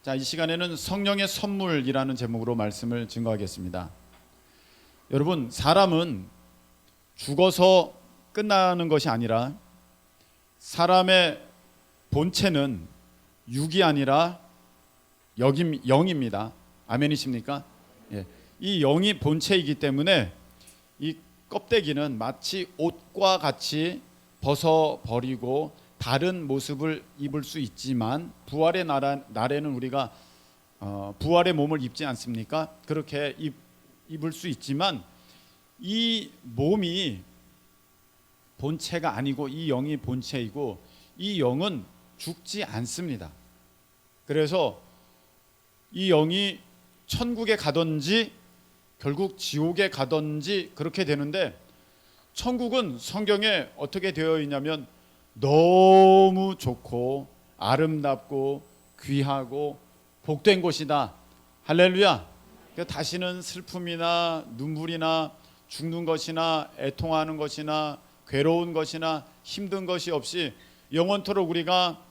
자, 이 시간에는 성령의 선물이라는 제목으로 말씀을 증거하겠습니다. 여러분, 사람은 죽어서 끝나는 것이 아니라 사람의 본체는 육이 아니라 영입니다. 아멘이십니까? 예. 이 영이 본체이기 때문에 이 껍데기는 마치 옷과 같이 벗어버리고 다른 모습을 입을 수 있지만 부활의 날에는 우리가 부활의 몸을 입지 않습니까? 그렇게 입을 수 있지만 이 몸이 본체가 아니고 이 영이 본체이고 이 영은 죽지 않습니다. 그래서 이 영이 천국에 가든지 결국 지옥에 가든지 그렇게 되는데, 천국은 성경에 어떻게 되어 있냐면 너무 좋고 아름답고 귀하고 복된 곳이다. 할렐루야. 다시는 슬픔이나 눈물이나 죽는 것이나 애통하는 것이나 괴로운 것이나 힘든 것이 없이 영원토록 우리가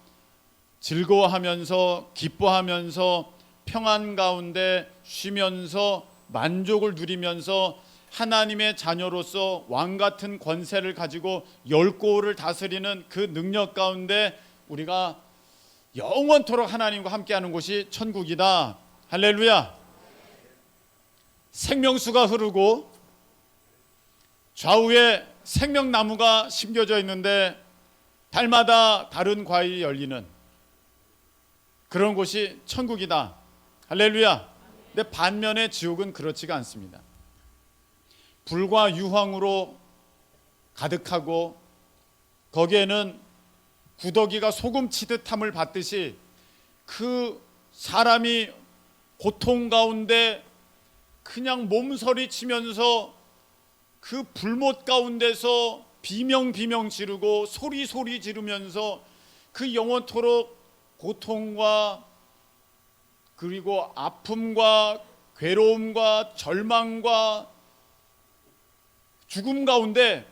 즐거워하면서 기뻐하면서 평안 가운데 쉬면서 만족을 누리면서 하나님의 자녀로서 왕같은 권세를 가지고 열고를 다스리는 그 능력 가운데 우리가 영원토록 하나님과 함께하는 곳이 천국이다. 할렐루야. 생명수가 흐르고 좌우에 생명나무가 심겨져 있는데 달마다 다른 과일이 열리는 그런 곳이 천국이다. 할렐루야. 근데 반면에 지옥은 그렇지가 않습니다. 불과 유황으로 가득하고 거기에는 구더기가 소금 치듯함을 받듯이 그 사람이 고통 가운데 그냥 몸서리 치면서 그 불못 가운데서 비명비명 지르고 소리 지르면서 그 영원토록 고통과 그리고 아픔과 괴로움과 절망과 죽음 가운데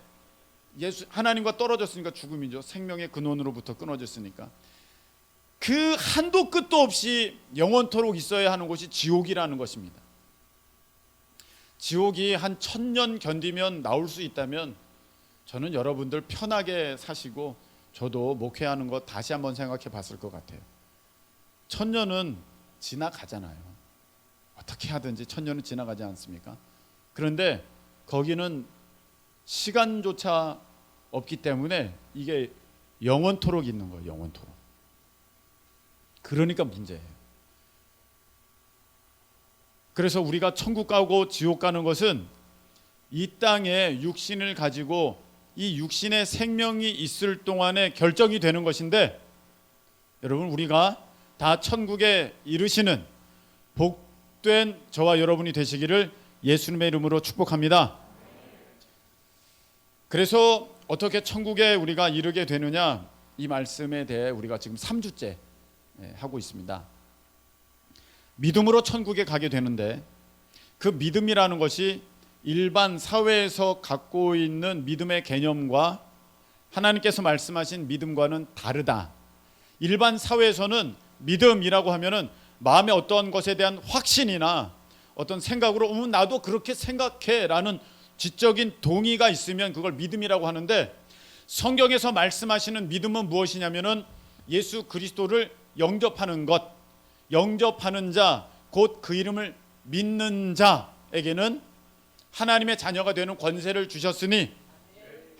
하나님과 떨어졌으니까 죽음이죠. 생명의 근원으로부터 끊어졌으니까 그 한도 끝도 없이 영원토록 있어야 하는 곳이 지옥이라는 것입니다. 지옥이 한 1000년 견디면 나올 수 있다면 저는 여러분들 편하게 사시고 저도 목회하는 거 다시 한번 생각해 봤을 것 같아요. 1000년은 지나가잖아요. 어떻게 하든지 1000년은 지나가지 않습니까? 그런데 거기는 시간조차 없기 때문에 이게 영원토록 있는 거예요. 영원토록. 그러니까 문제예요. 그래서 우리가 천국 가고 지옥 가는 것은 이 땅에 육신을 가지고 이 육신의 생명이 있을 동안에 결정이 되는 것인데, 여러분, 우리가 다 천국에 이르시는 복된 저와 여러분이 되시기를 예수님의 이름으로 축복합니다. 그래서 어떻게 천국에 우리가 이르게 되느냐, 이 말씀에 대해 우리가 지금 3주째 하고 있습니다. 믿음으로 천국에 가게 되는데 그 믿음이라는 것이 일반 사회에서 갖고 있는 믿음의 개념과 하나님께서 말씀하신 믿음과는 다르다. 일반 사회에서는 믿음이라고 하면은 마음의 어떤 것에 대한 확신이나 어떤 생각으로 나도 그렇게 생각해 라는 지적인 동의가 있으면 그걸 믿음이라고 하는데, 성경에서 말씀하시는 믿음은 무엇이냐면은 예수 그리스도를 영접하는 것, 영접하는 자, 곧 그 이름을 믿는 자에게는 하나님의 자녀가 되는 권세를 주셨으니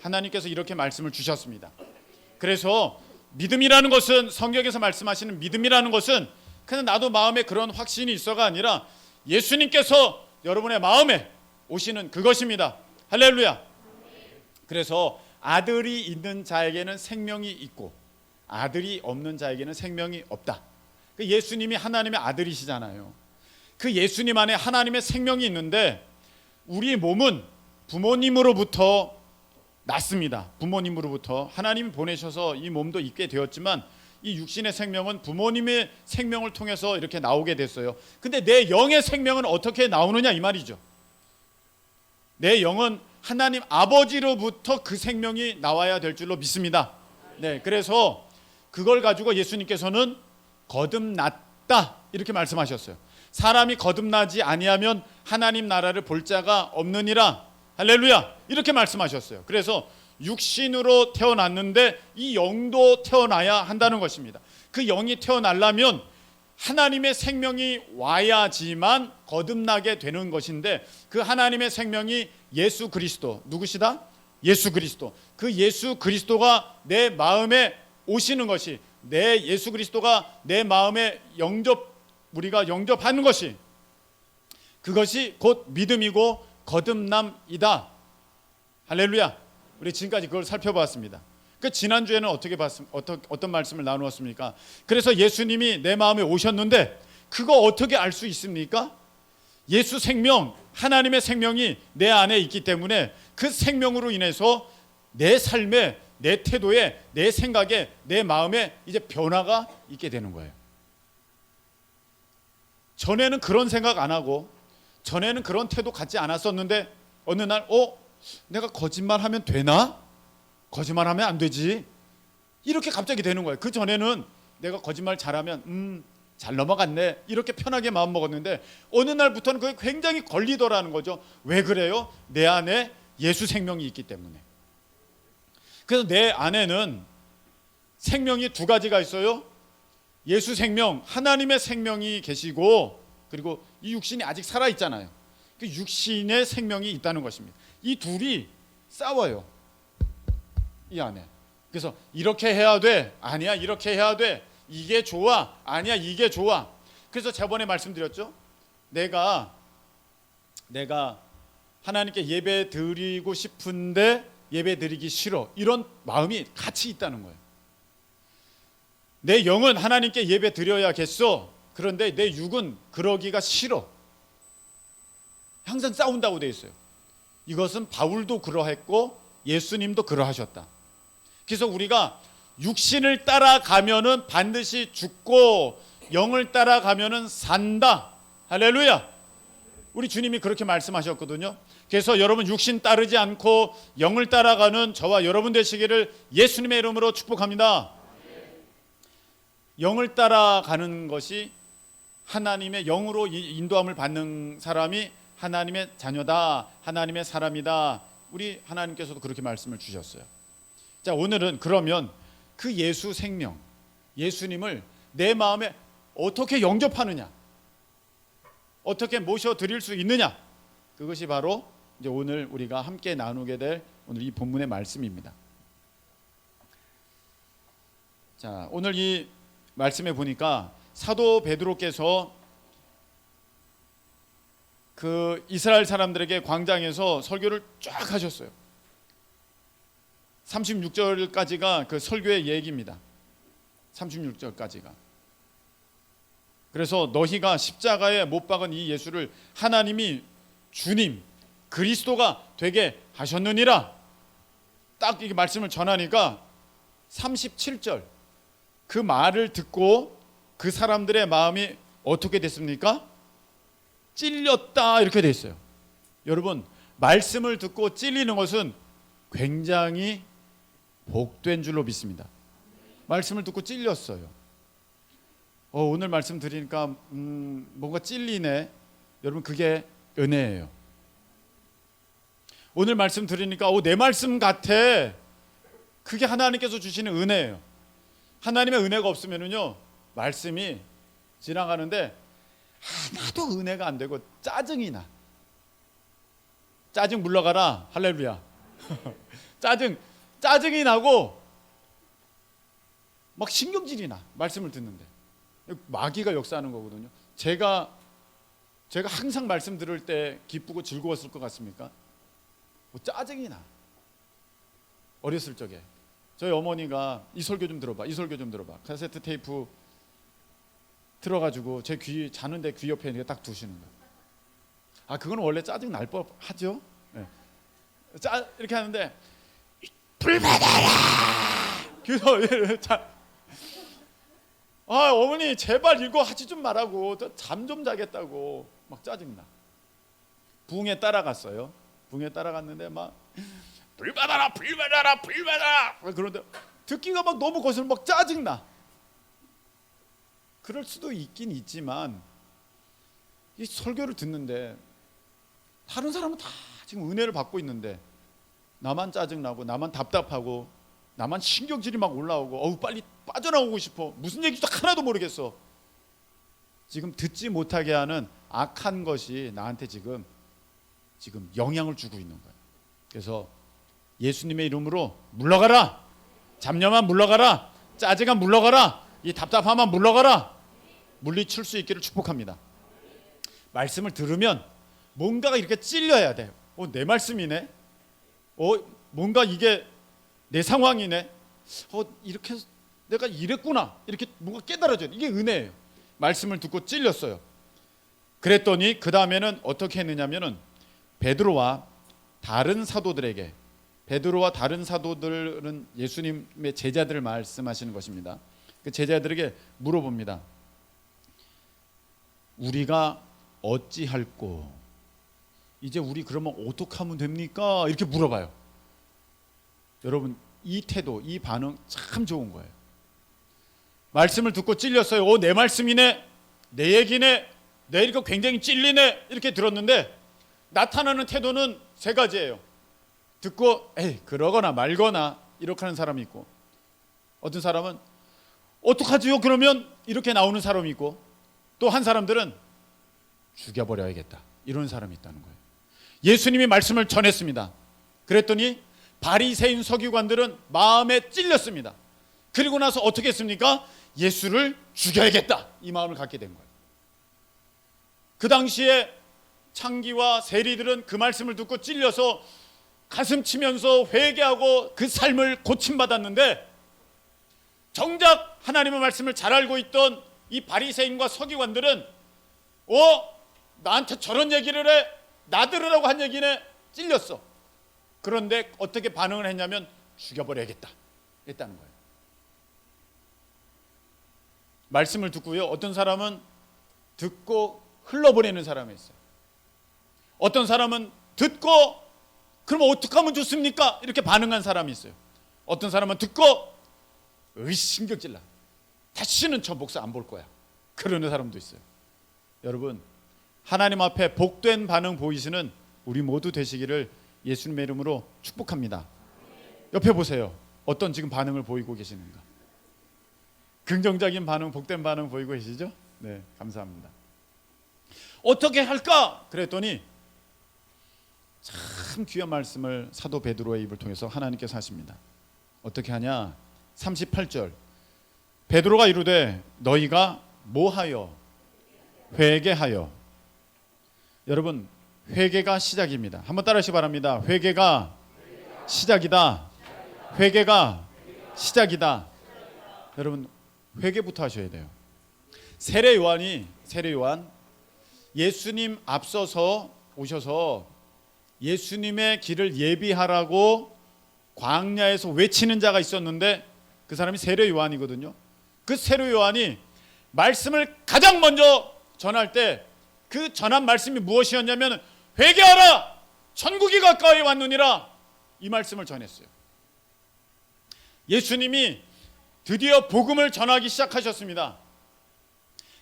하나님께서 이렇게 말씀을 주셨습니다. 그래서 믿음이라는 것은, 성경에서 말씀하시는 믿음이라는 것은 그냥 나도 마음에 그런 확신이 있어가 아니라 예수님께서 여러분의 마음에 오시는 그것입니다. 할렐루야. 그래서 아들이 있는 자에게는 생명이 있고 아들이 없는 자에게는 생명이 없다. 예수님이 하나님의 아들이시잖아요. 그 예수님 안에 하나님의 생명이 있는데 우리 몸은 부모님으로부터 났습니다. 부모님으로부터 하나님이 보내셔서 이 몸도 있게 되었지만 이 육신의 생명은 부모님의 생명을 통해서 이렇게 나오게 됐어요. 근데 내 영의 생명은 어떻게 나오느냐 이 말이죠. 내 영은 하나님 아버지로부터 그 생명이 나와야 될 줄로 믿습니다. 네, 그래서 그걸 가지고 예수님께서는 거듭났다 이렇게 말씀하셨어요. 사람이 거듭나지 아니하면 하나님 나라를 볼 자가 없느니라. 할렐루야. 이렇게 말씀하셨어요. 그래서 육신으로 태어났는데 이 영도 태어나야 한다는 것입니다. 그 영이 태어나려면 하나님의 생명이 와야지만 거듭나게 되는 것인데, 그 하나님의 생명이 예수 그리스도, 누구시다? 예수 그리스도. 그 예수 그리스도가 내 마음에 오시는 것이, 내 예수 그리스도가 내 마음에 우리가 영접하는 것이, 그것이 곧 믿음이고 거듭남이다. 할렐루야. 우리 지금까지 그걸 살펴봤습니다. 그 지난주에는 어떤 말씀을 나누었습니까? 그래서 예수님이 내 마음에 오셨는데 그거 어떻게 알 수 있습니까? 예수 생명, 하나님의 생명이 내 안에 있기 때문에 그 생명으로 인해서 내 삶에, 내 태도에, 내 생각에, 내 마음에 이제 변화가 있게 되는 거예요. 전에는 그런 생각 안 하고, 전에는 그런 태도 갖지 않았었는데 어느 날 내가 거짓말하면 되나? 거짓말하면 안 되지. 이렇게 갑자기 되는 거예요. 그 전에는 내가 거짓말 잘하면 잘 넘어갔네, 이렇게 편하게 마음 먹었는데 어느 날부터는 그게 굉장히 걸리더라는 거죠. 왜 그래요? 내 안에 예수 생명이 있기 때문에. 그래서 내 안에는 생명이 두 가지가 있어요. 예수 생명, 하나님의 생명이 계시고, 그리고 이 육신이 아직 살아 있잖아요. 그 육신의 생명이 있다는 것입니다. 이 둘이 싸워요, 이 안에. 그래서 이렇게 해야 돼, 아니야 이렇게 해야 돼, 이게 좋아, 아니야 이게 좋아. 그래서 저번에 말씀드렸죠. 내가 하나님께 예배 드리고 싶은데 예배 드리기 싫어, 이런 마음이 같이 있다는 거예요. 내 영은 하나님께 예배 드려야겠어. 그런데 내 육은 그러기가 싫어. 항상 싸운다고 돼 있어요. 이것은 바울도 그러했고 예수님도 그러하셨다. 그래서 우리가 육신을 따라가면은 반드시 죽고 영을 따라가면은 산다. 할렐루야. 우리 주님이 그렇게 말씀하셨거든요. 그래서 여러분 육신 따르지 않고 영을 따라가는 저와 여러분 되시기를 예수님의 이름으로 축복합니다. 영을 따라가는 것이, 하나님의 영으로 인도함을 받는 사람이 하나님의 자녀다, 하나님의 사람이다. 우리 하나님께서도 그렇게 말씀을 주셨어요. 자, 오늘은 그러면 그 예수 생명, 예수님을 내 마음에 어떻게 영접하느냐, 어떻게 모셔드릴 수 있느냐, 그것이 바로 이제 오늘 우리가 함께 나누게 될 오늘 이 본문의 말씀입니다. 자, 오늘 이 말씀에 보니까 사도 베드로께서 그 이스라엘 사람들에게 광장에서 설교를 쫙 하셨어요. 36절까지가 그 설교의 얘기입니다. 36절까지가. 그래서 너희가 십자가에 못 박은 이 예수를 하나님이 주님 그리스도가 되게 하셨느니라. 딱 이게 말씀을 전하니까 37절, 그 말을 듣고 그 사람들의 마음이 어떻게 됐습니까? 찔렸다, 이렇게 돼 있어요. 여러분, 말씀을 듣고 찔리는 것은 굉장히 복된 줄로 믿습니다. 말씀을 듣고 찔렸어요. 오늘 말씀 드리니까 뭔가 찔리네. 여러분, 그게 은혜예요. 오늘 말씀 들으니까 내 말씀 같아. 그게 하나님께서 주시는 은혜예요. 하나님의 은혜가 없으면은요, 말씀이 지나가는데 하나도 은혜가 안 되고 짜증이 나. 짜증 물러가라. 할렐루야. 짜증이 나고 막 신경질이 나. 말씀을 듣는데. 마귀가 역사하는 거거든요. 제가 항상 말씀 들을 때 기쁘고 즐거웠을 것 같습니까? 짜증이 나. 어렸을 적에 저희 어머니가 이 설교 좀 들어봐, 이 설교 좀 들어봐, 카세트 테이프 틀어가지고 제 귀 자는데 귀 옆에 이렇게 딱 두시는 거예요. 그건 원래 짜증 날 법하죠. 네. 이렇게 하는데 불 받아라. 그래서 어머니 제발 이거 하지 좀 말라고, 잠 좀 자겠다고 막 짜증나. 붕에 따라갔어요. 붕에 따라갔는데 막 불 받아라, 불 받아라, 불 받아라. 그런데 듣기가 막 너무 거슬러 막 짜증나. 그럴 수도 있긴 있지만 이 설교를 듣는데 다른 사람은 다 지금 은혜를 받고 있는데 나만 짜증나고 나만 답답하고 나만 신경질이 막 올라오고 어우 빨리 빠져나오고 싶어. 무슨 얘기도 하나도 모르겠어. 지금 듣지 못하게 하는 악한 것이 나한테 지금 영향을 주고 있는 거예요. 그래서 예수님의 이름으로 물러가라. 잡념만 물러가라. 짜증만 물러가라. 이 답답함만 물러가라. 물리칠 수 있기를 축복합니다. 말씀을 들으면 뭔가가 이렇게 찔려야 돼요. 내 말씀이네. 뭔가 이게 내 상황이네. 이렇게 내가 이랬구나. 이렇게 뭔가 깨달아져요. 이게 은혜예요. 말씀을 듣고 찔렸어요. 그랬더니 그 다음에는 어떻게 했느냐면은 베드로와 다른 사도들에게, 베드로와 다른 사도들은 예수님의 제자들을 말씀하시는 것입니다. 그 제자들에게 물어봅니다. 우리가 어찌할꼬? 이제 우리 그러면 어떻게 하면 됩니까? 이렇게 물어봐요. 여러분, 이 태도, 이 반응 참 좋은 거예요. 말씀을 듣고 찔렸어요. 내 말씀이네, 내 얘기네, 내 이거 굉장히 찔리네 이렇게 들었는데 나타나는 태도는 세 가지예요. 듣고 그러거나 말거나 이렇게 하는 사람이 있고, 어떤 사람은 어떡하지요 그러면 이렇게 나오는 사람이 있고, 또 한 사람들은 죽여버려야겠다 이런 사람이 있다는 거예요. 예수님이 말씀을 전했습니다. 그랬더니 바리새인 서기관들은 마음에 찔렸습니다. 그리고 나서 어떻게 했습니까? 예수를 죽여야겠다 이 마음을 갖게 된 거예요. 그 당시에 창기와 세리들은 그 말씀을 듣고 찔려서 가슴 치면서 회개하고 그 삶을 고침받았는데, 정작 하나님의 말씀을 잘 알고 있던 이 바리새인과 서기관들은 나한테 저런 얘기를 해, 나 들으라고 한 얘기네, 찔렸어. 그런데 어떻게 반응을 했냐면 죽여버려야겠다 했다는 거예요. 말씀을 듣고요, 어떤 사람은 듣고 흘러보내는 사람이 있어요. 어떤 사람은 듣고 그럼 어떻게 하면 좋습니까? 이렇게 반응한 사람이 있어요. 어떤 사람은 듣고 신경질나, 다시는 저 목사 안 볼 거야, 그러는 사람도 있어요. 여러분, 하나님 앞에 복된 반응 보이시는 우리 모두 되시기를 예수님의 이름으로 축복합니다. 옆에 보세요. 어떤 지금 반응을 보이고 계시는가? 긍정적인 반응, 복된 반응 보이고 계시죠? 네, 감사합니다. 어떻게 할까? 그랬더니 참 귀한 말씀을 사도 베드로의 입을 통해서 하나님께서 하십니다. 어떻게 하냐? 38절. 베드로가 이르되 너희가 뭐하여? 회개하여. 여러분, 회개가 시작입니다. 한번 따라하시기 바랍니다. 회개가 시작이다. 회개가 시작이다. 여러분, 회개부터 하셔야 돼요. 세례 요한 예수님 앞서서 오셔서 예수님의 길을 예비하라고 광야에서 외치는 자가 있었는데 그 사람이 세례 요한이거든요. 그 세례 요한이 말씀을 가장 먼저 전할 때 그 전한 말씀이 무엇이었냐면 회개하라, 천국이 가까이 왔느니라, 이 말씀을 전했어요. 예수님이 드디어 복음을 전하기 시작하셨습니다.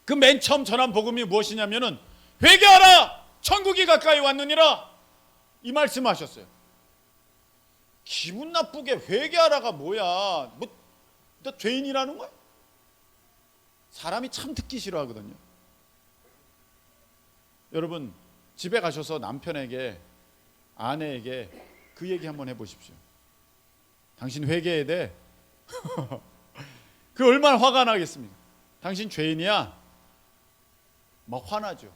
그 맨 처음 전한 복음이 무엇이냐면은 회개하라, 천국이 가까이 왔느니라, 이 말씀을 하셨어요. 기분 나쁘게 회개하라가 뭐야? 너 죄인이라는 거야? 사람이 참 듣기 싫어하거든요. 여러분, 집에 가셔서 남편에게, 아내에게 그 얘기 한번 해보십시오. 당신 회개해야 돼. 그 얼마나 화가 나겠습니까? 당신 죄인이야? 막 화나죠.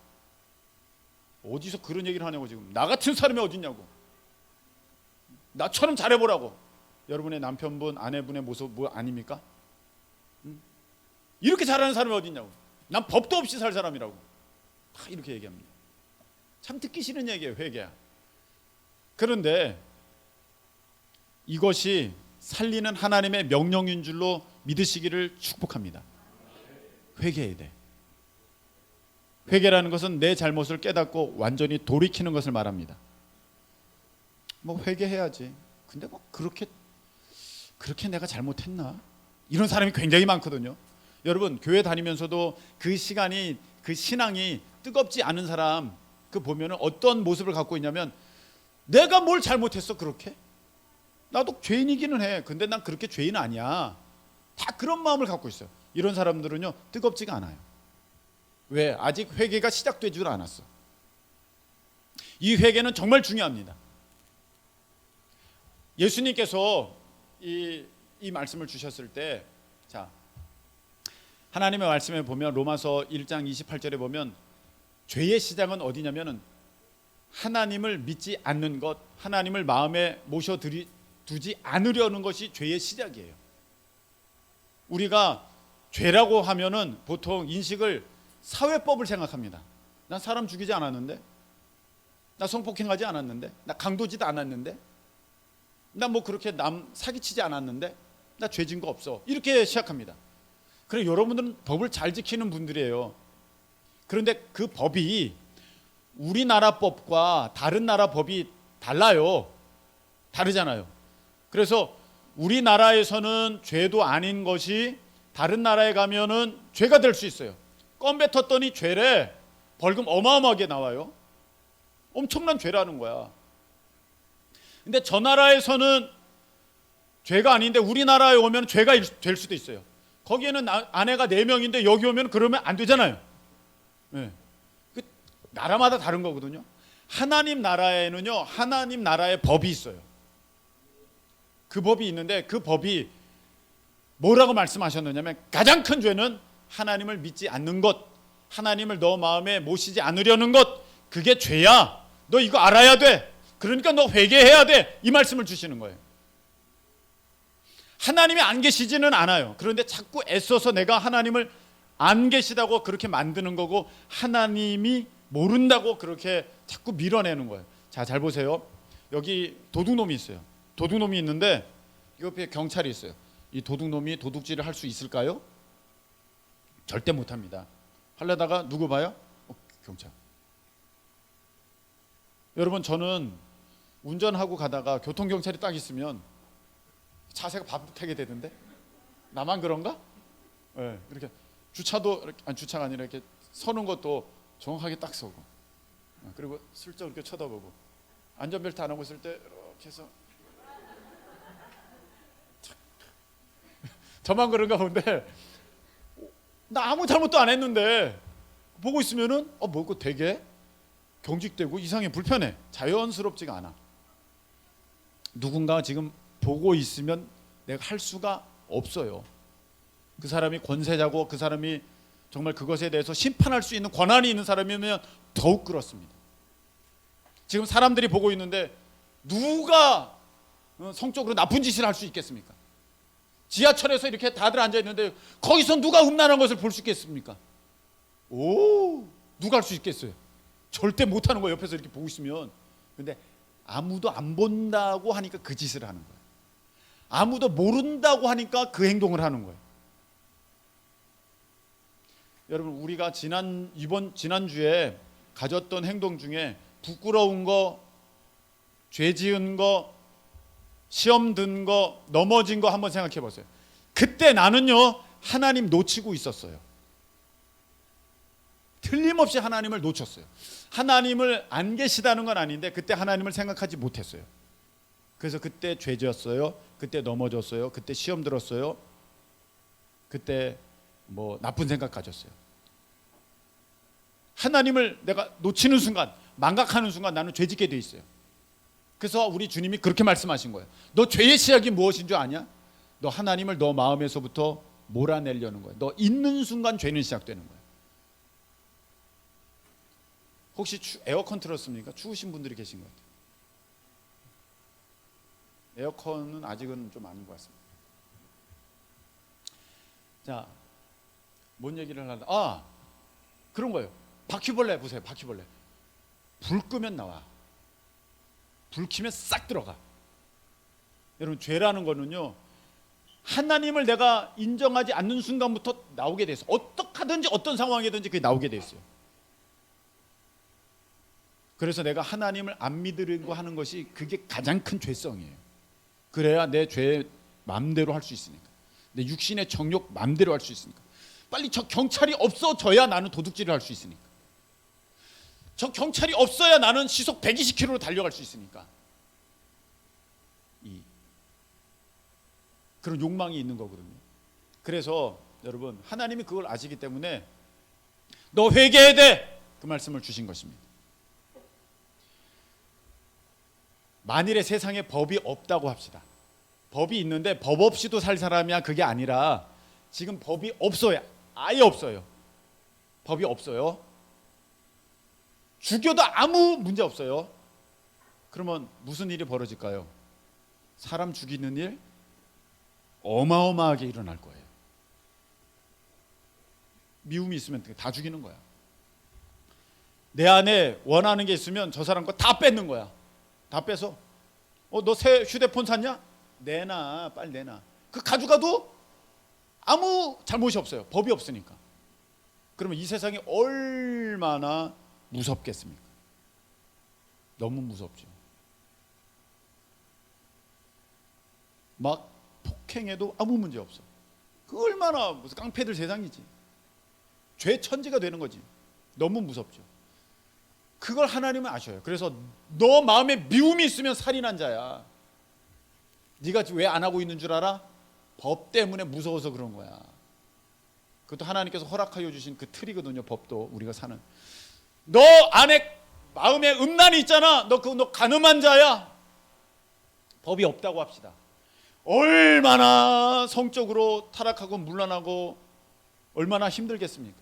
어디서 그런 얘기를 하냐고. 지금 나 같은 사람이 어딨냐고, 나처럼 잘해보라고. 여러분의 남편분, 아내분의 모습 뭐 아닙니까? 이렇게 잘하는 사람이 어딨냐고. 난 법도 없이 살 사람이라고. 다 이렇게 얘기합니다. 참 듣기 싫은 얘기예요, 회개야. 그런데 이것이 살리는 하나님의 명령인 줄로 믿으시기를 축복합니다. 회개해야 돼. 회개라는 것은 내 잘못을 깨닫고 완전히 돌이키는 것을 말합니다. 뭐 회개해야지. 근데 뭐 그렇게 내가 잘못했나? 이런 사람이 굉장히 많거든요. 여러분 교회 다니면서도 그 시간이 그 신앙이 뜨겁지 않은 사람 그 보면은 어떤 모습을 갖고 있냐면 내가 뭘 잘못했어 그렇게? 나도 죄인이기는 해. 근데 난 그렇게 죄인 아니야. 다 그런 마음을 갖고 있어요. 이런 사람들은요 뜨겁지가 않아요. 왜? 아직 회개가 시작되지 않았어. 이 회개는 정말 중요합니다. 예수님께서 이 말씀을 주셨을 때, 자 하나님의 말씀에 보면 로마서 1장 28절에 보면 죄의 시작은 어디냐면은 하나님을 믿지 않는 것, 하나님을 마음에 두지 않으려는 것이 죄의 시작이에요. 우리가 죄라고 하면은 보통 인식을 사회법을 생각합니다. 난 사람 죽이지 않았는데, 나 성폭행하지 않았는데, 나 강도지도 않았는데, 나 뭐 그렇게 남 사기치지 않았는데, 나 죄진 거 없어. 이렇게 시작합니다. 그래 여러분들은 법을 잘 지키는 분들이에요. 그런데 그 법이 우리나라 법과 다른 나라 법이 달라요. 다르잖아요. 그래서 우리나라에서는 죄도 아닌 것이 다른 나라에 가면은 죄가 될 수 있어요. 껌 뱉었더니 죄래. 벌금 어마어마하게 나와요. 엄청난 죄라는 거야. 근데 저 나라에서는 죄가 아닌데 우리나라에 오면 죄가 될 수도 있어요. 거기에는 아내가 4명인데 여기 오면 그러면 안 되잖아요. 네. 그 나라마다 다른 거거든요. 하나님 나라에는요 하나님 나라의 법이 있어요. 그 법이 있는데 그 법이 뭐라고 말씀하셨느냐면 가장 큰 죄는 하나님을 믿지 않는 것, 하나님을 너 마음에 모시지 않으려는 것, 그게 죄야. 너 이거 알아야 돼. 그러니까 너 회개해야 돼. 이 말씀을 주시는 거예요. 하나님이 안 계시지는 않아요. 그런데 자꾸 애써서 내가 하나님을 안 계시다고 그렇게 만드는 거고 하나님이 모른다고 그렇게 자꾸 밀어내는 거예요. 자, 잘 보세요. 여기 도둑놈이 있어요. 도둑놈이 있는데 옆에 경찰이 있어요. 이 도둑놈이 도둑질을 할 수 있을까요? 절대 못합니다. 하려다가 누구 봐요? 경찰. 여러분 저는 운전하고 가다가 교통경찰이 딱 있으면 자세가 바쁘게 되던데 나만 그런가? 네, 이렇게 주차도 이렇게, 아니 주차가 아니라 이렇게 서는 것도 정확하게 딱 서고 그리고 슬쩍 이렇게 쳐다보고 안전벨트 안 하고 있을 때 이렇게 해서 저만 그런가 본데 나 아무 잘못도 안 했는데 보고 있으면은 뭐고 되게 경직되고 이상해 불편해 자연스럽지가 않아. 누군가 지금 보고 있으면 내가 할 수가 없어요. 그 사람이 권세자고 그 사람이 정말 그것에 대해서 심판할 수 있는 권한이 있는 사람이면 더욱 그렇습니다. 지금 사람들이 보고 있는데 누가 성적으로 나쁜 짓을 할 수 있겠습니까? 지하철에서 이렇게 다들 앉아 있는데 거기서 누가 음란한 것을 볼 수 있겠습니까? 누가 할 수 있겠어요? 절대 못하는 거예요. 옆에서 이렇게 보고 있으면. 근데 아무도 안 본다고 하니까 그 짓을 하는 거예요. 아무도 모른다고 하니까 그 행동을 하는 거예요. 여러분 우리가 지난주에 가졌던 행동 중에 부끄러운 거, 죄 지은 거, 시험 든 거, 넘어진 거 한번 생각해 보세요. 그때 나는요 하나님 놓치고 있었어요. 틀림없이 하나님을 놓쳤어요. 하나님을 안 계시다는 건 아닌데 그때 하나님을 생각하지 못했어요. 그래서 그때 죄 지었어요. 그때 넘어졌어요. 그때 시험 들었어요. 그때 뭐 나쁜 생각 가졌어요. 하나님을 내가 놓치는 순간, 망각하는 순간 나는 죄 짓게 돼 있어요. 그래서 우리 주님이 그렇게 말씀하신 거예요. 너 죄의 시작이 무엇인 줄 아냐? 너 하나님을 너 마음에서부터 몰아내려는 거예요. 너 있는 순간 죄는 시작되는 거예요. 혹시 에어컨 틀었습니까? 추우신 분들이 계신 것 같아요. 에어컨은 아직은 좀 아닌 것 같습니다. 자, 뭔 얘기를 하려다? 그런 거예요. 바퀴벌레 보세요. 바퀴벌레. 불 끄면 나와. 불 켜면 싹 들어가. 여러분 죄라는 거는요 하나님을 내가 인정하지 않는 순간부터 나오게 돼 있어. 어떻게 하든지 어떤 상황이든지 그게 나오게 돼 있어요. 그래서 내가 하나님을 안 믿으려고 하는 것이 그게 가장 큰 죄성이에요. 그래야 내 죄 마음대로 할 수 있으니까. 내 육신의 정욕 마음대로 할 수 있으니까. 빨리 저 경찰이 없어져야 나는 도둑질을 할 수 있으니까. 저 경찰이 없어야 나는 시속 120km로 달려갈 수 있으니까. 그런 욕망이 있는 거거든요. 그래서 여러분, 하나님이 그걸 아시기 때문에 너 회개해야 돼, 그 말씀을 주신 것입니다. 만일에 세상에 법이 없다고 합시다. 법이 있는데 법 없이도 살 사람이야, 그게 아니라 지금 법이 없어요. 아예 없어요. 법이 없어요. 죽여도 아무 문제 없어요. 그러면 무슨 일이 벌어질까요? 사람 죽이는 일 어마어마하게 일어날 거예요. 미움이 있으면 다 죽이는 거야. 내 안에 원하는 게 있으면 저 사람 거 다 뺏는 거야. 다 빼서 너 새 휴대폰 샀냐? 내놔, 빨리 내놔. 그 가져가도 아무 잘못이 없어요. 법이 없으니까. 그러면 이 세상이 얼마나 무섭겠습니까? 너무 무섭죠. 막 폭행해도 아무 문제 없어. 그 얼마나 무슨 깡패들 세상이지. 죄 천지가 되는 거지. 너무 무섭죠. 그걸 하나님은 아셔요. 그래서 너 마음에 미움이 있으면 살인한 자야. 네가 왜 안 하고 있는 줄 알아? 법 때문에 무서워서 그런 거야. 그것도 하나님께서 허락하여 주신 그 틀이거든요. 법도 우리가 사는. 너 안에 마음에 음란이 있잖아. 너 가늠한 자야. 법이 없다고 합시다. 얼마나 성적으로 타락하고 문란하고 얼마나 힘들겠습니까?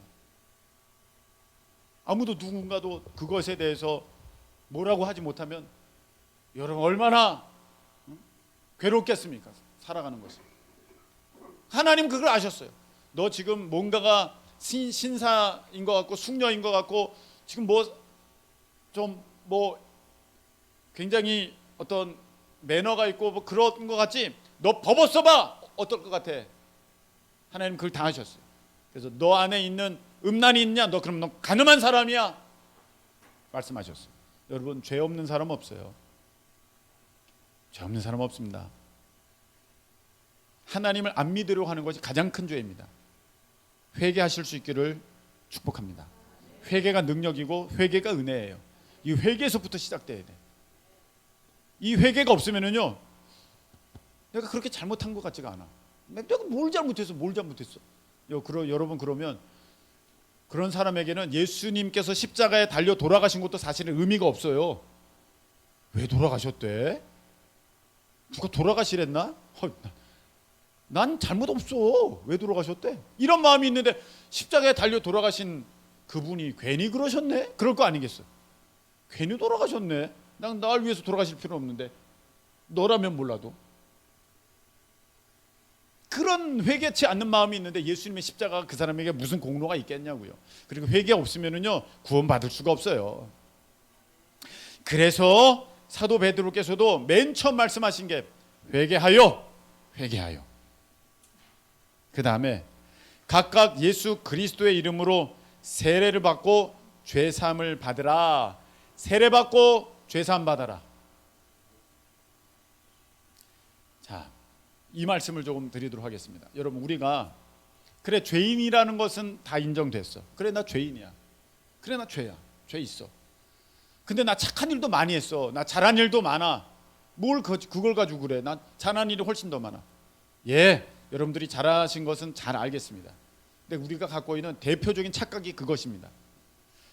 아무도 누군가도 그것에 대해서 뭐라고 하지 못하면 여러분 얼마나 괴롭겠습니까? 살아가는 것이. 하나님 그걸 아셨어요. 너 지금 뭔가가 신사인 것 같고 숙녀인 것 같고 지금 뭐 굉장히 어떤 매너가 있고 뭐 그런 것 같지? 너 법 써봐. 어떨 것 같아? 하나님 그걸 다 하셨어요. 그래서 너 안에 있는 음란이 있냐? 너 그럼 너 가늠한 사람이야. 말씀하셨어요. 여러분, 죄 없는 사람 없어요. 죄 없는 사람 없습니다. 하나님을 안 믿으려고 하는 것이 가장 큰 죄입니다. 회개하실 수 있기를 축복합니다. 회개가 능력이고 회개가 은혜예요. 이 회개에서부터 시작돼야 돼. 이 회개가 없으면은요, 내가 그렇게 잘못한 것 같지가 않아. 내가 뭘 잘못했어? 여러분, 그러면 그런 사람에게는 예수님께서 십자가에 달려 돌아가신 것도 사실은 의미가 없어요. 왜 돌아가셨대? 누가 돌아가시랬나? 난 잘못 없어. 왜 돌아가셨대? 이런 마음이 있는데 십자가에 달려 돌아가신 그분이 괜히 그러셨네? 그럴 거 아니겠어? 괜히 돌아가셨네. 날 위해서 돌아가실 필요 없는데. 너라면 몰라도. 그런 회개치 않는 마음이 있는데 예수님의 십자가가 그 사람에게 무슨 공로가 있겠냐고요. 그리고 회개 없으면은요, 구원받을 수가 없어요. 그래서 사도 베드로께서도 맨 처음 말씀하신 게 회개하여. 그 다음에 각각 예수 그리스도의 이름으로 세례를 받고 죄사함을 받으라. 세례 받고 죄사함 받아라. 자, 이 말씀을 조금 드리도록 하겠습니다. 여러분, 우리가 그래 죄인이라는 것은 다 인정됐어. 그래 나 죄인이야. 그래 나 죄야. 죄 있어. 근데 나 착한 일도 많이 했어. 나 잘한 일도 많아. 뭘 그걸 가지고 그래. 나 잘한 일이 훨씬 더 많아. 예, 여러분들이 잘하신 것은 잘 알겠습니다. 근데 우리가 갖고 있는 대표적인 착각이 그것입니다.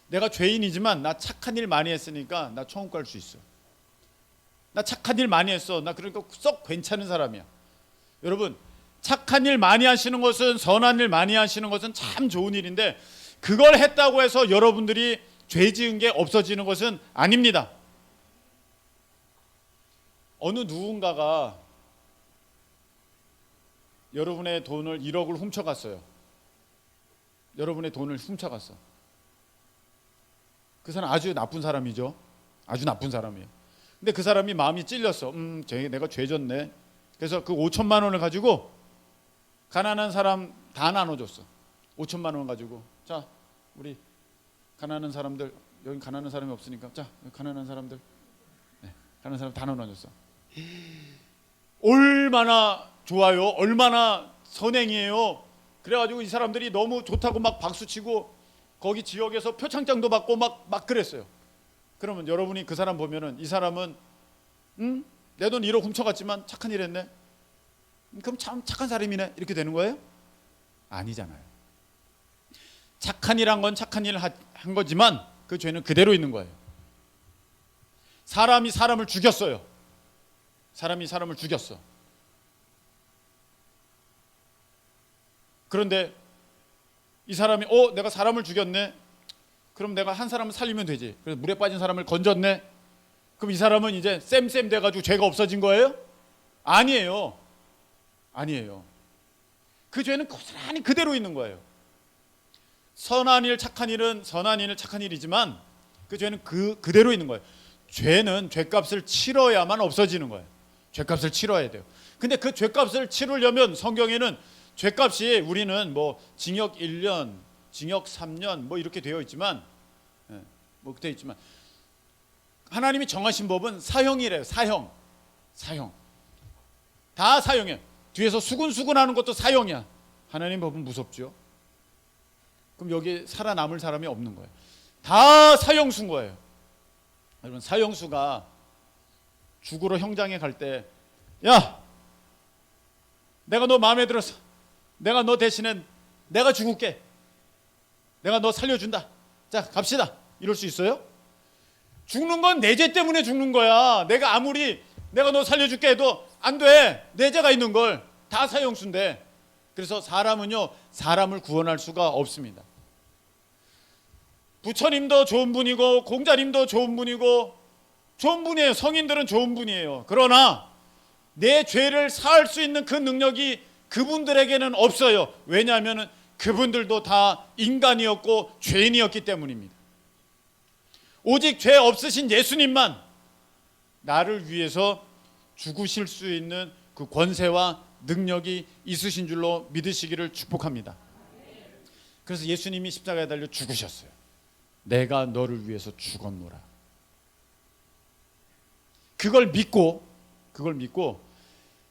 내가 죄인이지만 나 착한 일 많이 했으니까 나 천국 갈 수 있어. 나 착한 일 많이 했어. 나 그러니까 썩 괜찮은 사람이야. 여러분, 착한 일 많이 하시는 것은, 선한 일 많이 하시는 것은 참 좋은 일인데 그걸 했다고 해서 여러분들이 죄 지은 게 없어지는 것은 아닙니다. 어느 누군가가 여러분의 돈을 1억을 훔쳐갔어요. 여러분의 돈을 훔쳐갔어. 그 사람 아주 나쁜 사람이죠. 아주 나쁜 사람이에요. 근데 그 사람이 마음이 찔렸어. 내가 죄 졌네. 그래서 그 5천만 원을 가지고 가난한 사람 다 나눠줬어. 5천만 원 가지고, 자, 우리 가난한 사람들, 여기 가난한 사람이 없으니까, 자, 가난한 사람들, 가난한 사람 다 나눠줬어. 얼마나 좋아요. 얼마나 선행이에요. 그래가지고 이 사람들이 너무 좋다고 막 박수치고 거기 지역에서 표창장도 받고 막 그랬어요. 그러면 여러분이 그 사람 보면은 이 사람은 내 돈 1억 훔쳐갔지만 착한 일 했네, 그럼 참 착한 사람이네, 이렇게 되는 거예요? 아니잖아요. 착한 일 한 건 착한 일 한 거지만 그 죄는 그대로 있는 거예요. 사람이 사람을 죽였어요. 사람이 사람을 죽였어. 그런데 이 사람이 내가 사람을 죽였네, 그럼 내가 한 사람을 살리면 되지. 그래서 물에 빠진 사람을 건졌네, 그럼 이 사람은 이제 쌤 돼가지고 죄가 없어진 거예요? 아니에요. 아니에요. 그 죄는 고스란히 그대로 있는 거예요. 선한 일 착한 일은 선한 일 착한 일이지만 그 죄는 그대로 있는 거예요. 죄는 죄값을 치러야만 없어지는 거예요. 죄값을 치러야 돼요. 근데 그 죄값을 치르려면 성경에는 죄값이, 우리는 뭐 징역 1년, 징역 3년 뭐 이렇게 되어 있지만, 뭐 되어 있지만 하나님이 정하신 법은 사형이래요. 사형. 다 사형이에요. 뒤에서 수군수군하는 것도 사형이야. 하나님 법은 무섭죠. 그럼 여기 살아남을 사람이 없는 거예요. 다 사형수인 거예요. 여러분, 사형수가 죽으러 형장에 갈 때, 야, 내가 너 마음에 들어서 내가 너 대신에 내가 죽을게, 내가 너 살려준다, 자 갑시다, 이럴 수 있어요? 죽는 건 내 죄 때문에 죽는 거야. 내가 아무리 내가 너 살려줄게 해도 안 돼. 내 죄가 있는 걸. 다 사형수인데. 그래서 사람은요, 사람을 구원할 수가 없습니다. 부처님도 좋은 분이고 공자님도 좋은 분이고 좋은 분이에요. 성인들은 좋은 분이에요. 그러나 내 죄를 사할 수 있는 그 능력이 그분들에게는 없어요. 왜냐하면 그분들도 다 인간이었고 죄인이었기 때문입니다. 오직 죄 없으신 예수님만 나를 위해서 죽으실 수 있는 그 권세와 능력이 있으신 줄로 믿으시기를 축복합니다. 그래서 예수님이 십자가에 달려 죽으셨어요. 내가 너를 위해서 죽었노라. 그걸 믿고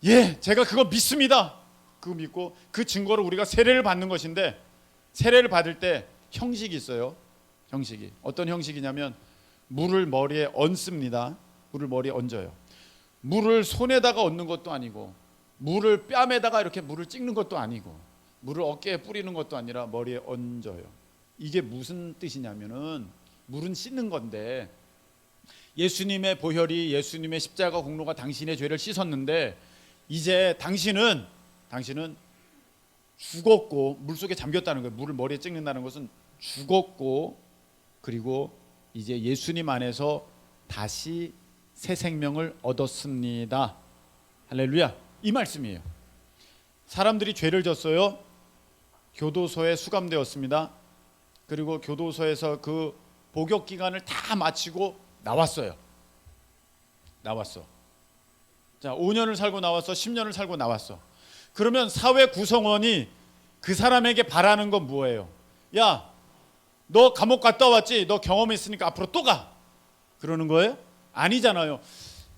예, 제가 그거 믿습니다. 그거 믿고 그 증거로 우리가 세례를 받는 것인데, 세례를 받을 때 형식이 있어요. 형식이 어떤 형식이냐면 물을 머리에 얹습니다. 물을 머리에 얹어요. 물을 손에다가 얹는 것도 아니고, 물을 뺨에다가 이렇게 물을 찍는 것도 아니고, 물을 어깨에 뿌리는 것도 아니라 머리에 얹어요. 이게 무슨 뜻이냐면은, 물은 씻는 건데 예수님의 보혈이, 예수님의 십자가 공로가 당신의 죄를 씻었는데, 이제 당신은 죽었고 물속에 잠겼다는 거예요. 물을 머리에 찍는다는 것은 죽었고, 그리고 이제 예수님 안에서 다시 새 생명을 얻었습니다. 할렐루야. 이 말씀이에요. 사람들이 죄를 졌어요. 교도소에 수감되었습니다. 그리고 교도소에서 그 복역 기간을 다 마치고 나왔어요. 자, 5년을 살고 나왔어, 10년을 살고 나왔어. 그러면 사회 구성원이 그 사람에게 바라는 건 뭐예요? 야, 너 감옥 갔다 왔지? 너 경험했으니까 앞으로 또 가. 그러는 거예요? 아니잖아요.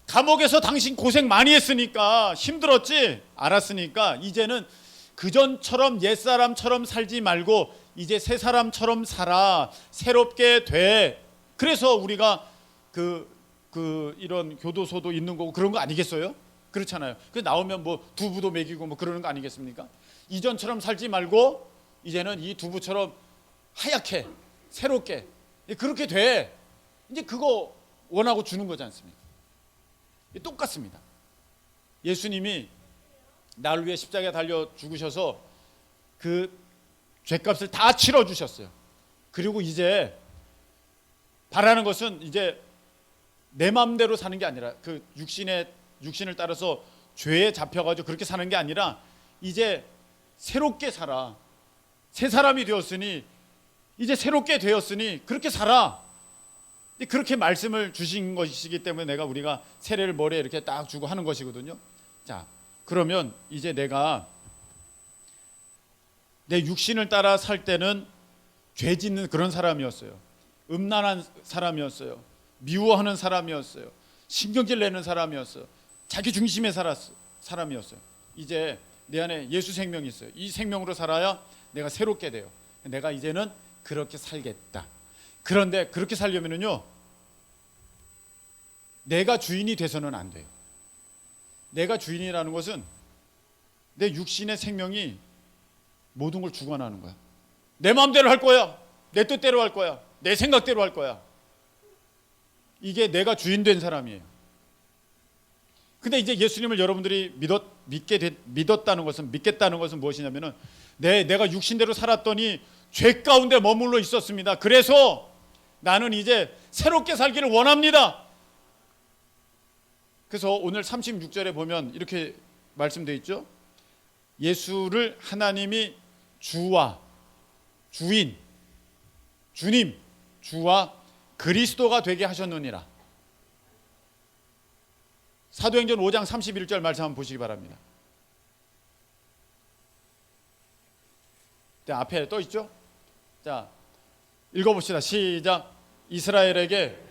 감옥에서 당신 고생 많이 했으니까, 힘들었지? 알았으니까 이제는 그전처럼 옛사람처럼 살지 말고 이제 새 사람처럼 살아. 새롭게 돼. 그래서 우리가 이런 교도소도 있는 거고 그런 거 아니겠어요? 그렇잖아요. 그 나오면 뭐 두부도 먹이고 뭐 그러는 거 아니겠습니까? 이전처럼 살지 말고 이제는 이 두부처럼 하얗게 새롭게 그렇게 돼. 이제 그거 원하고 주는 거지 않습니까? 똑같습니다. 예수님이 나를 위해 십자가에 달려 죽으셔서 그 죄값을 다 치러 주셨어요. 그리고 이제 바라는 것은 이제 내 마음대로 사는 게 아니라, 그 육신을 따라서 죄에 잡혀가지고 그렇게 사는 게 아니라, 이제 새롭게 살아. 새 사람이 되었으니, 이제 새롭게 되었으니 그렇게 살아. 그렇게 말씀을 주신 것이기 때문에 우리가 세례를 머리에 이렇게 딱 주고 하는 것이거든요. 자, 그러면 이제 내가 내 육신을 따라 살 때는 죄 짓는 그런 사람이었어요. 음란한 사람이었어요. 미워하는 사람이었어요. 신경질 내는 사람이었어요. 자기 중심에 살았어 사람이었어요. 이제 내 안에 예수 생명이 있어요. 이 생명으로 살아야 내가 새롭게 돼요. 내가 이제는 그렇게 살겠다. 그런데 그렇게 살려면은요, 내가 주인이 돼서는 안 돼요. 내가 주인이라는 것은 내 육신의 생명이 모든 걸 주관하는 거야. 내 마음대로 할 거야. 내 뜻대로 할 거야. 내 생각대로 할 거야. 이게 내가 주인 된 사람이에요. 근데 이제 예수님을 여러분들이 믿겠다는 것은 무엇이냐면은 내가 육신대로 살았더니 죄 가운데 머물러 있었습니다. 그래서 나는 이제 새롭게 살기를 원합니다. 그래서 오늘 36절에 보면 이렇게 말씀되어 있죠. 예수를 하나님이 주와 주인, 주님, 주와 그리스도가 되게 하셨느니라. 사도행전 5장 31절 말씀 한번 보시기 바랍니다. 자, 앞에 떠 있죠? 자, 읽어봅시다. 시작. 이스라엘에게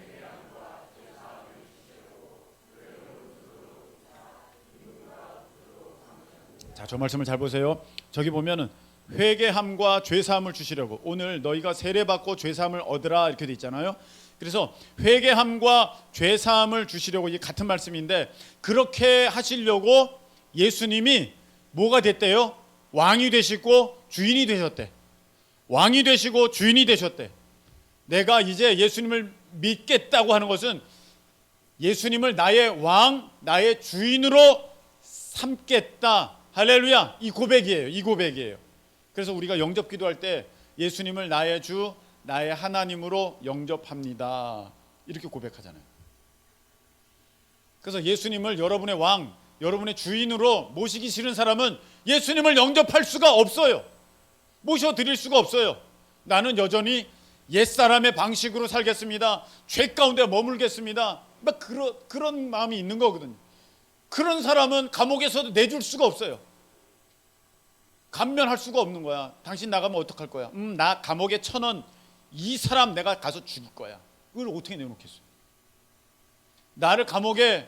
자, 저 말씀을 잘 보세요. 저기 보면은 회개함과 죄사함을 주시려고, 오늘 너희가 세례받고 죄사함을 얻으라 이렇게 돼 있잖아요. 그래서 회개함과 죄사함을 주시려고, 이게 같은 말씀인데, 그렇게 하시려고 예수님이 뭐가 됐대요? 왕이 되시고 주인이 되셨대. 왕이 되시고 주인이 되셨대. 내가 이제 예수님을 믿겠다고 하는 것은 예수님을 나의 왕, 나의 주인으로 삼겠다. 할렐루야. 이 고백이에요. 그래서 우리가 영접 기도할 때 예수님을 나의 주, 나의 하나님으로 영접합니다. 이렇게 고백하잖아요. 그래서 예수님을 여러분의 왕, 여러분의 주인으로 모시기 싫은 사람은 예수님을 영접할 수가 없어요. 모셔드릴 수가 없어요. 나는 여전히 옛사람의 방식으로 살겠습니다. 죄 가운데 머물겠습니다. 막 그런 마음이 있는 거거든요. 그런 사람은 감옥에서도 내줄 수가 없어요. 감면할 수가 없는 거야. 당신 나가면 어떡할 거야? 나 감옥에 1,000원, 이 사람 내가 가서 죽일 거야. 그걸 어떻게 내놓겠어요? 나를 감옥에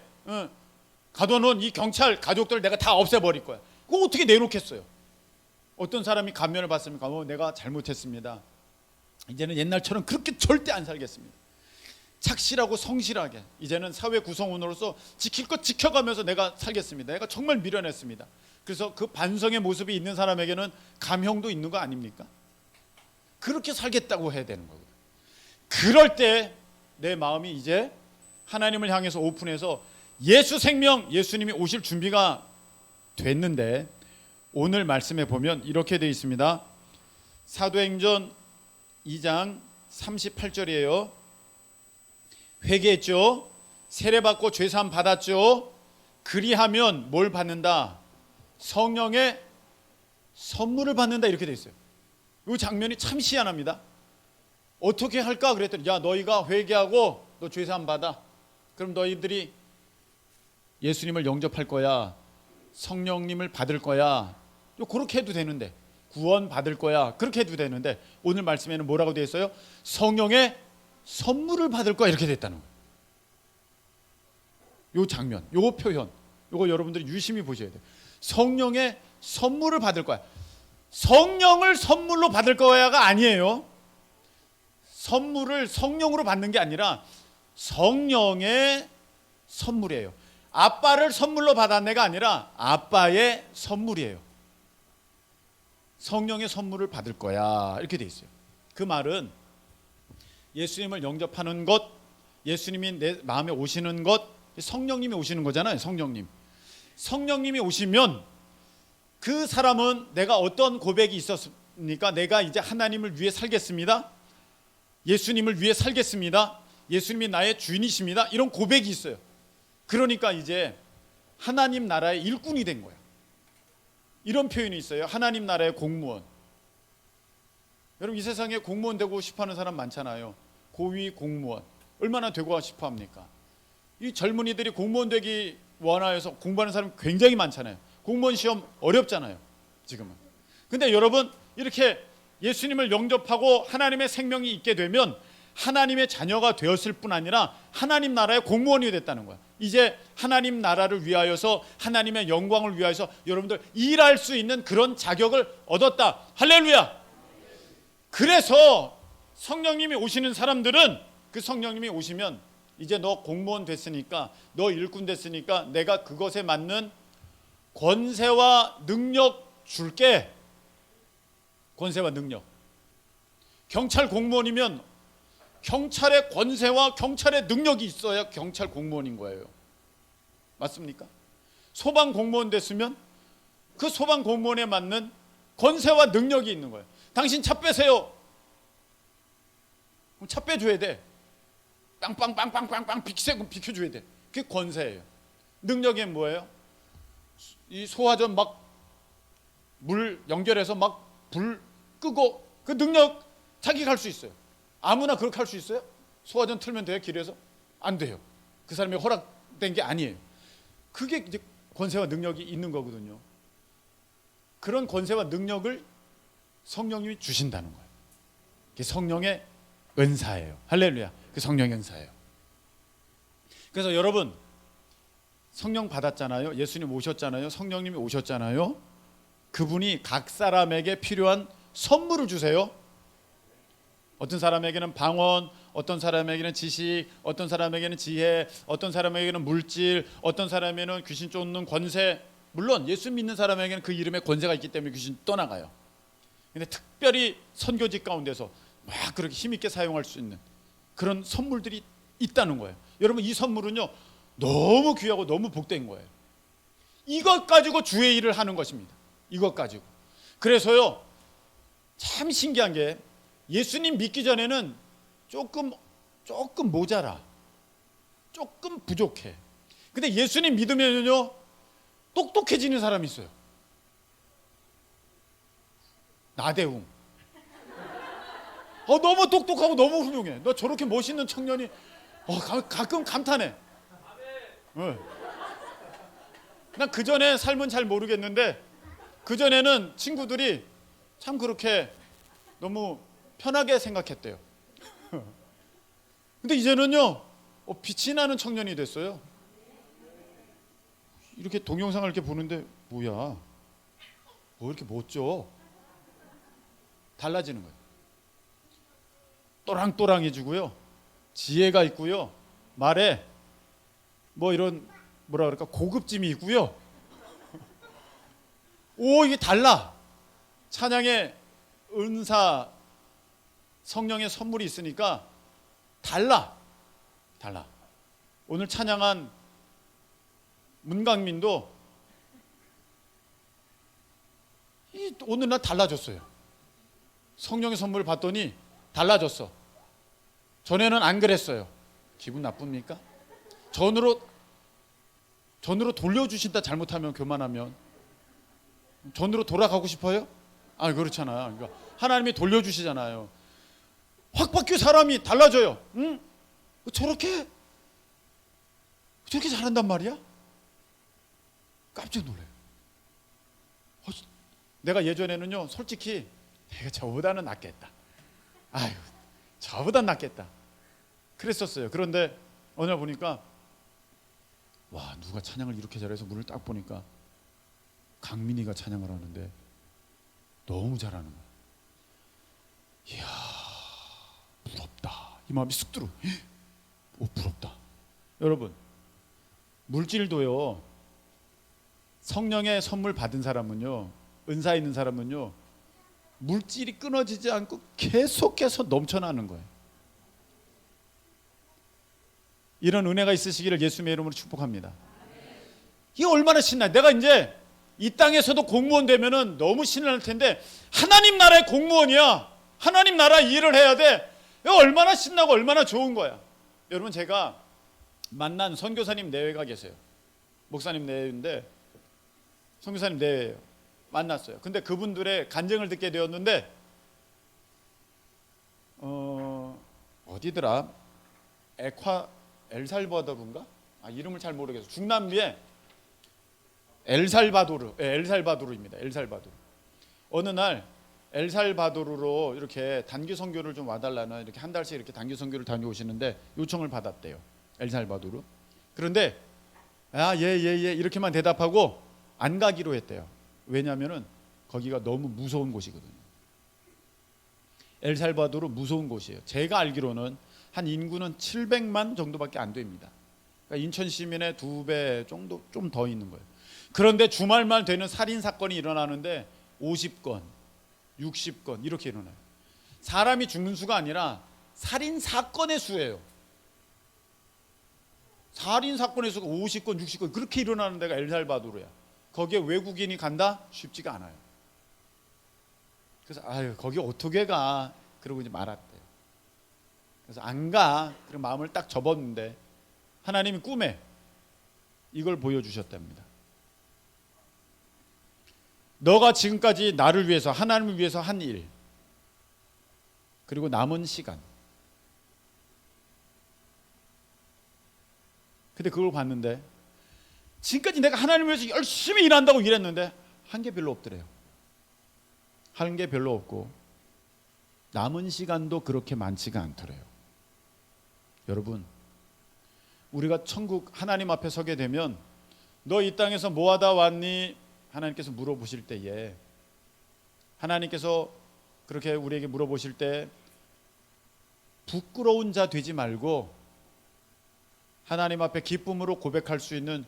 가둬놓은 이 경찰 가족들 내가 다 없애버릴 거야. 그거 어떻게 내놓겠어요? 어떤 사람이 감면을 받습니까? 내가 잘못했습니다. 이제는 옛날처럼 그렇게 절대 안 살겠습니다. 착실하고 성실하게 이제는 사회 구성원으로서 지킬 것 지켜가면서 내가 살겠습니다. 내가 정말 미련했습니다. 그래서 그 반성의 모습이 있는 사람에게는 감형도 있는 거 아닙니까? 그렇게 살겠다고 해야 되는 거거든요. 그럴 때 내 마음이 이제 하나님을 향해서 오픈해서 예수 생명, 예수님이 오실 준비가 됐는데, 오늘 말씀에 보면 이렇게 되어 있습니다. 사도행전 2장 38절이에요. 회개했죠. 세례받고 죄사함 받았죠. 그리하면 뭘 받는다? 성령의 선물을 받는다. 이렇게 되어 있어요. 이 장면이 참 희한합니다. 어떻게 할까 그랬더니, 야, 너희가 회개하고 너 죄사함 받아. 그럼 너희들이 예수님을 영접할 거야. 성령님을 받을 거야. 그렇게 해도 되는데, 구원 받을 거야. 그렇게 해도 되는데, 오늘 말씀에는 뭐라고 되어 있어요? 성령의 선물을 받을 거야. 이렇게 됐다는 거예요. 요 장면, 요 표현, 요거 여러분들이 유심히 보셔야 돼요. 성령의 선물을 받을 거야. 성령을 선물로 받을 거야가 아니에요. 선물을 성령으로 받는 게 아니라 성령의 선물이에요. 아빠를 선물로 받았네가 아니라 아빠의 선물이에요. 성령의 선물을 받을 거야. 이렇게 돼 있어요. 그 말은 예수님을 영접하는 것, 예수님이 내 마음에 오시는 것, 성령님이 오시는 거잖아요. 성령님이 오시면 그 사람은 내가 어떤 고백이 있었습니까? 내가 이제 하나님을 위해 살겠습니다. 예수님을 위해 살겠습니다. 예수님이 나의 주인이십니다. 이런 고백이 있어요. 그러니까 이제 하나님 나라의 일꾼이 된 거야. 이런 표현이 있어요. 하나님 나라의 공무원. 여러분, 이 세상에 공무원 되고 싶어하는 사람 많잖아요. 고위 공무원. 얼마나 되고 싶어 합니까? 이 젊은이들이 공무원 되기 원하여서 공부하는 사람이 굉장히 많잖아요. 공무원 시험 어렵잖아요, 지금은. 근데 여러분, 이렇게 예수님을 영접하고 하나님의 생명이 있게 되면 하나님의 자녀가 되었을 뿐 아니라 하나님 나라의 공무원이 됐다는 거야. 이제 하나님 나라를 위하여서 하나님의 영광을 위하여서 여러분들 일할 수 있는 그런 자격을 얻었다. 할렐루야. 그래서 성령님이 오시는 사람들은 그 성령님이 오시면 이제 너 공무원 됐으니까, 너 일꾼 됐으니까 내가 그것에 맞는 권세와 능력 줄게. 권세와 능력. 경찰 공무원이면 경찰의 권세와 경찰의 능력이 있어야 경찰 공무원인 거예요. 맞습니까? 소방 공무원 됐으면 그 소방 공무원에 맞는 권세와 능력이 있는 거예요. 당신 차 빼세요. 그럼 차 빼줘야 돼. 빵빵빵빵빵빵 비켜줘야 돼. 그게 권세예요. 능력이 뭐예요? 이 소화전 막 물 연결해서 막 불 끄고, 그 능력 자기가 할 수 있어요. 아무나 그렇게 할 수 있어요? 소화전 틀면 돼요? 길에서? 안 돼요. 그 사람이 허락된 게 아니에요. 그게 이제 권세와 능력이 있는 거거든요. 그런 권세와 능력을 성령님이 주신다는 거예요. 그게 성령의 은사예요. 할렐루야. 그 성령의 은사예요. 그래서 여러분, 성령 받았잖아요. 예수님 오셨잖아요. 성령님이 오셨잖아요. 그분이 각 사람에게 필요한 선물을 주세요. 어떤 사람에게는 방언, 어떤 사람에게는 지식, 어떤 사람에게는 지혜, 어떤 사람에게는 물질, 어떤 사람에게는 귀신 쫓는 권세. 물론 예수 믿는 사람에게는 그 이름에 권세가 있기 때문에 귀신 떠나가요. 근데 특별히 선교직 가운데서 막 그렇게 힘있게 사용할 수 있는 그런 선물들이 있다는 거예요. 여러분, 이 선물은요 너무 귀하고 너무 복된 거예요. 이것 가지고 주의 일을 하는 것입니다. 이것 가지고. 그래서요 참 신기한 게, 예수님 믿기 전에는 조금 모자라, 조금 부족해. 근데 예수님 믿으면요 똑똑해지는 사람이 있어요. 나대웅. 너무 똑똑하고 너무 훌륭해. 너 저렇게 멋있는 청년이 가끔 감탄해. 네. 난 그 전에 삶은 잘 모르겠는데, 그 전에는 친구들이 참 그렇게 너무 편하게 생각했대요. 근데 이제는요 빛이 나는 청년이 됐어요. 이렇게 동영상을 이렇게 보는데 뭐야, 뭐 이렇게 멋져. 달라지는 거예요. 또랑또랑해지고요, 지혜가 있고요, 말에 뭐 이런 뭐라 그럴까, 고급짐이 있고요. 오, 이게 달라. 찬양의 은사, 성령의 선물이 있으니까 달라. 오늘 찬양한 문강민도 오늘 날 달라졌어요. 성령의 선물을 받더니 달라졌어. 전에는 안 그랬어요. 기분 나쁩니까? 전으로 돌려주신다. 잘못하면, 교만하면 전으로 돌아가고 싶어요? 그렇잖아요. 그러니까 하나님이 돌려주시잖아요. 확 바뀌어 사람이 달라져요. 응? 저렇게 잘한단 말이야? 깜짝 놀라요. 내가 예전에는요 솔직히 내가 저보다는 낫겠다. 저보다 낫겠다. 그랬었어요. 그런데 어느 날 보니까, 와, 누가 찬양을 이렇게 잘해서 문을 딱 보니까 강민이가 찬양을 하는데 너무 잘하는 거야. 이야, 부럽다. 이 마음이 쑥 들어. 부럽다. 여러분, 물질도요, 성령의 선물 받은 사람은요, 은사 있는 사람은요, 물질이 끊어지지 않고 계속해서 넘쳐나는 거예요. 이런 은혜가 있으시기를 예수님의 이름으로 축복합니다. 이게 얼마나 신나요. 내가 이제 이 땅에서도 공무원 되면은 너무 신날 텐데, 하나님 나라의 공무원이야. 하나님 나라 일을 해야 돼. 이거 얼마나 신나고 얼마나 좋은 거야. 여러분, 제가 만난 선교사님 내외가 계세요. 목사님 내외인데 선교사님 내외예요. 만났어요. 근데 그분들의 간증을 듣게 되었는데, 어디더라? 엘살바도르인가? 이름을 잘 모르겠어요. 중남미에 엘살바도르입니다. 엘살바도르. 어느 날 엘살바도르로 이렇게 단기 선교를 좀 와달라는, 이렇게 한 달씩 이렇게 단기 선교를 다녀오시는데 요청을 받았대요. 엘살바도르. 그런데 예 이렇게만 대답하고 안 가기로 했대요. 왜냐하면은 거기가 너무 무서운 곳이거든요. 엘살바도르 무서운 곳이에요. 제가 알기로는 한 인구는 700만 정도밖에 안 됩니다. 그러니까 인천 시민의 2배 정도 좀 더 있는 거예요. 그런데 주말만 되는 살인 사건이 일어나는데 50건, 60건 이렇게 일어나요. 사람이 죽는 수가 아니라 살인 사건의 수예요. 살인 사건의 수가 50건, 60건 그렇게 일어나는 데가 엘살바도르야. 거기에 외국인이 간다? 쉽지가 않아요. 그래서 거기 어떻게 가? 그러고 이제 말았대요. 그래서 안 가. 그런 마음을 딱 접었는데 하나님이 꿈에 이걸 보여주셨답니다. 너가 지금까지 나를 위해서, 하나님을 위해서 한 일, 그리고 남은 시간. 근데 그걸 봤는데 지금까지 내가 하나님을 위해서 열심히 일한다고 일했는데 한 게 별로 없더래요. 한 게 별로 없고 남은 시간도 그렇게 많지가 않더래요. 여러분, 우리가 천국 하나님 앞에 서게 되면 너 이 땅에서 뭐 하다 왔니? 하나님께서 물어보실 때에, 하나님께서 그렇게 우리에게 물어보실 때 부끄러운 자 되지 말고 하나님 앞에 기쁨으로 고백할 수 있는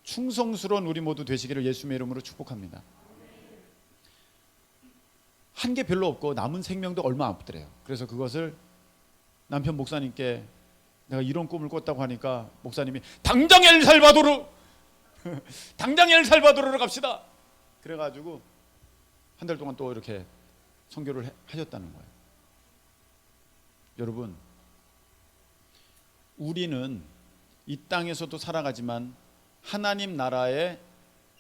충성스러운 우리 모두 되시기를 예수님의 이름으로 축복합니다. 한 게 별로 없고 남은 생명도 얼마 없더래요. 그래서 그것을 남편 목사님께 내가 이런 꿈을 꿨다고 하니까 목사님이 당장 엘살바도르 당장 엘살바도르로 갑시다. 그래가지고 한 달 동안 또 이렇게 선교를 하셨다는 거예요. 여러분, 우리는 이 땅에서도 살아가지만 하나님 나라의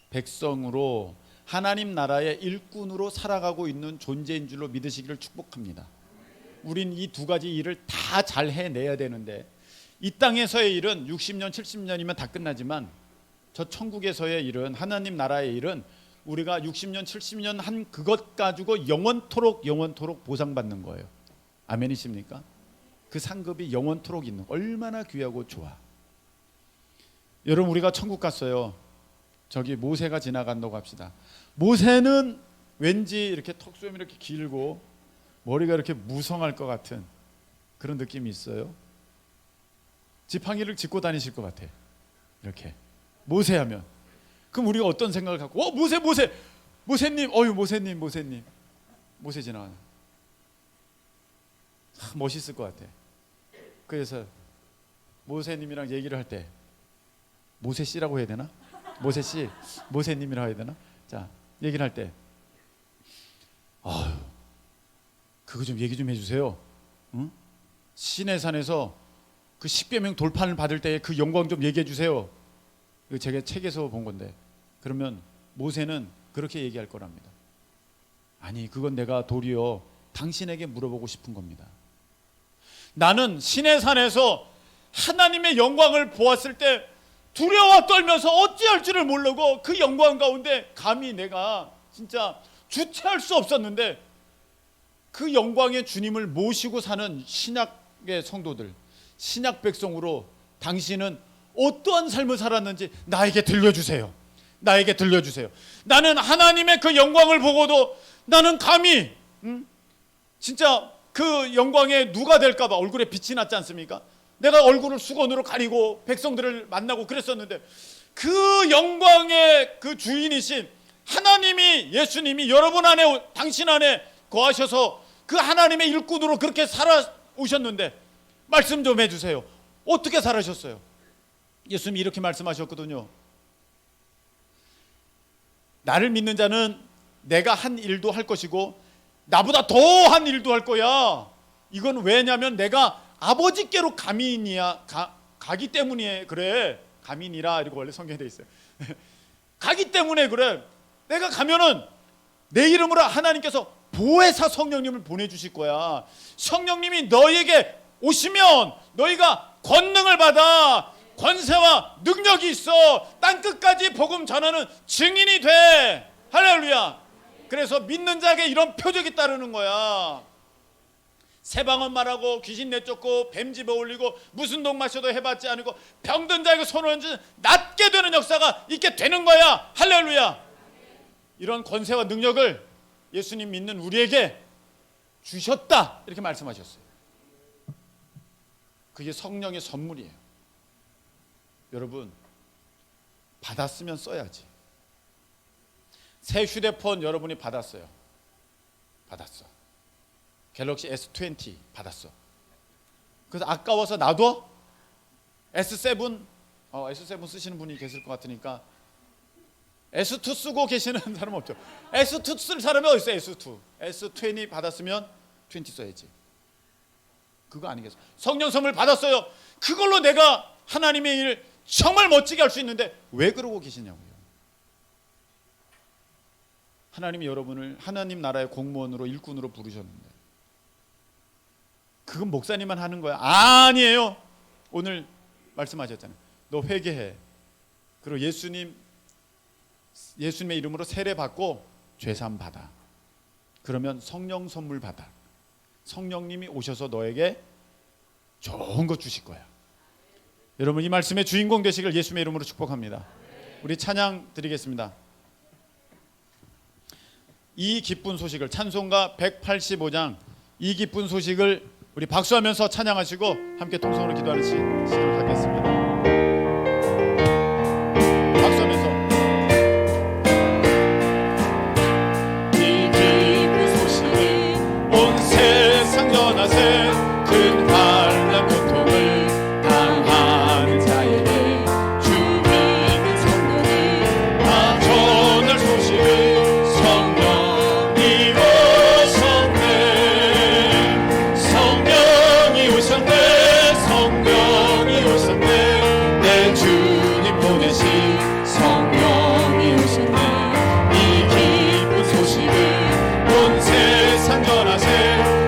백성으로, 하나님 나라의 일꾼으로 살아가고 있는 존재인 줄로 믿으시기를 축복합니다. 우린 이 두 가지 일을 다 잘 해내야 되는데, 이 땅에서의 일은 60년 70년이면 다 끝나지만 저 천국에서의 일은, 하나님 나라의 일은 우리가 60년 70년 한 그것 가지고 영원토록 보상받는 거예요. 아멘이십니까? 그 상급이 영원토록 있는, 얼마나 귀하고 좋아. 여러분, 우리가 천국 갔어요. 저기 모세가 지나간다고 합시다. 모세는 왠지 이렇게 턱수염이 이렇게 길고 머리가 이렇게 무성할 것 같은 그런 느낌이 있어요. 지팡이를 짚고 다니실 것 같아. 이렇게 모세 하면. 그럼 우리가 어떤 생각을 갖고 모세님, 모세님 모세 지나가는, 멋있을 것 같아. 그래서 모세님이랑 얘기를 할 때 모세 씨라고 해야 되나? 모세 씨, 모세님이라고 해야 되나? 자, 얘기를 할 때 그거 좀 얘기 좀 해주세요. 응? 시내산에서 그 십계명 돌판을 받을 때의 그 영광 좀 얘기해 주세요. 이거 제가 책에서 본 건데, 그러면 모세는 그렇게 얘기할 거랍니다. 아니, 그건 내가 도리어 당신에게 물어보고 싶은 겁니다. 나는 시내산에서 하나님의 영광을 보았을 때 두려워 떨면서 어찌할 줄을 모르고 그 영광 가운데 감히 내가 진짜 주체할 수 없었는데, 그 영광의 주님을 모시고 사는 신약의 성도들, 신약 백성으로 당신은 어떠한 삶을 살았는지 나에게 들려주세요. 나에게 들려주세요. 나는 하나님의 그 영광을 보고도 나는 감히 진짜 그 영광에 누가 될까 봐 얼굴에 빛이 났지 않습니까? 내가 얼굴을 수건으로 가리고 백성들을 만나고 그랬었는데, 그 영광의 그 주인이신 하나님이, 예수님이 여러분 안에, 당신 안에 거하셔서 그 하나님의 일꾼으로 그렇게 살아오셨는데 말씀 좀 해주세요. 어떻게 살아셨어요? 예수님이 이렇게 말씀하셨거든요. 나를 믿는 자는 내가 한 일도 할 것이고 나보다 더 한 일도 할 거야. 이건 왜냐면 내가 아버지께로 가기 때문에 그래. 가민이라 이렇게 원래 성경에 돼 있어요. 가기 때문에 그래. 내가 가면은 내 이름으로 하나님께서 보혜사 성령님을 보내주실 거야. 성령님이 너희에게 오시면 너희가 권능을 받아 권세와 능력이 있어 땅끝까지 복음 전하는 증인이 돼. 할렐루야. 그래서 믿는 자에게 이런 표적이 따르는 거야. 새방언 말하고 귀신 내쫓고 뱀 집어 올리고 무슨 독 마셔도 해봤지 않고 병든 자에게 손을 얹은 낫게 되는 역사가 있게 되는 거야. 할렐루야. 이런 권세와 능력을 예수님 믿는 우리에게 주셨다, 이렇게 말씀하셨어요. 그게 성령의 선물이에요. 여러분, 받았으면 써야지. 새 휴대폰 여러분이 받았어요. 받았어. 갤럭시 S20 받았어. 그래서 아까워서 놔둬? S7 S7 쓰시는 분이 계실 것 같으니까 S2 쓰고 계시는 사람 없죠. S2 쓸 사람이 어디 있어요? S2 S20 받았으면 20 써야지. 그거 아니겠어요? 성령 선물 받았어요. 그걸로 내가 하나님의 일 정말 멋지게 할 수 있는데 왜 그러고 계시냐고요. 하나님이 여러분을 하나님 나라의 공무원으로, 일꾼으로 부르셨는데 그건 목사님만 하는 거야? 아니에요. 오늘 말씀하셨잖아요. 너 회개해. 그리고 예수님의 이름으로 세례 받고 죄사함 받아. 그러면 성령 선물 받아. 성령님이 오셔서 너에게 좋은 거 주실 거야. 여러분, 이 말씀의 주인공 되시길 예수님의 이름으로 축복합니다. 우리 찬양 드리겠습니다. 이 기쁜 소식을, 찬송가 185장 이 기쁜 소식을 우리 박수하면서 찬양하시고 함께 통성으로 기도하는 시간을 갖겠습니다. 박수하면서 이 기쁜 소식을 온 세상 전하세. 큰 환난 고통을 당하는 자에게 주 믿는 성도들 다 전할 소식을 성령이 오셨네. 성령이 오셨네. 내 주님 보내신 성령이 오셨네. 이 기쁜 소식을 온 세상 전하세.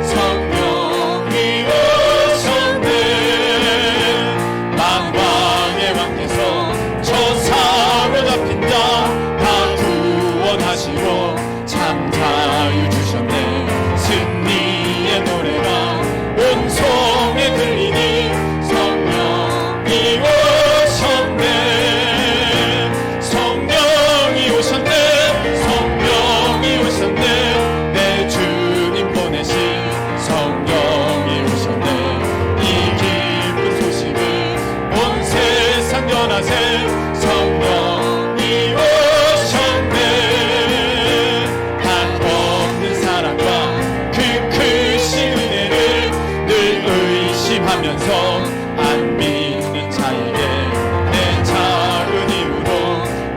성령이 오셨네. 만왕의 왕께서 저 사로잡힌 자 다 구원하시고 참 자유 주셨네. 승리의 노래가 온 성에 들리니 성령이 오셨네. 성령이 오셨네. 성령이 오셨네. 내 주님 보내신 성령이 오셨네. 이 기쁜 소식을 온 세상 전하세. 성령이 오셨네. 한없는 사랑과 그 크신 은혜를 늘 의심하면서 안 믿는 자에게 내 작은 이유로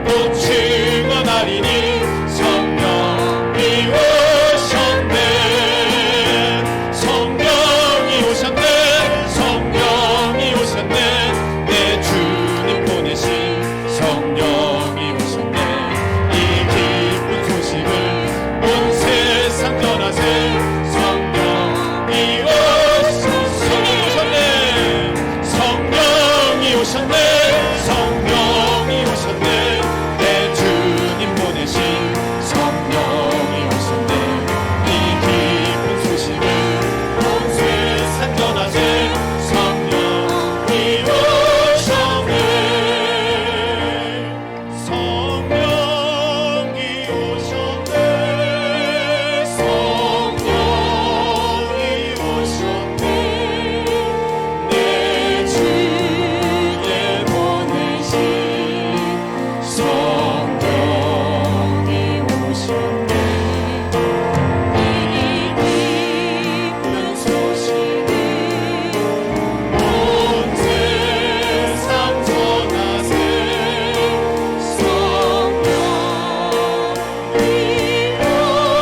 또 증언하리니 성령이 오셨네. 성령이 오셨네. 성령이 오셨네. 내 주님 보내신 성령이 오셨네. 이 기쁜 소식을 온 세상 전하세. 성령이 오셨네. 성령이 오셨네. 내 주님 보내신 성령이 오셨네. 이 기쁜 소식을 온 세상 전하세. 성령이 오셨네. 성령이 오셨네. 성령이 오셨네. 내 주에 보내신 성령이 오셨네. 이 기쁜 소식을 온 세상 전하세. 성령이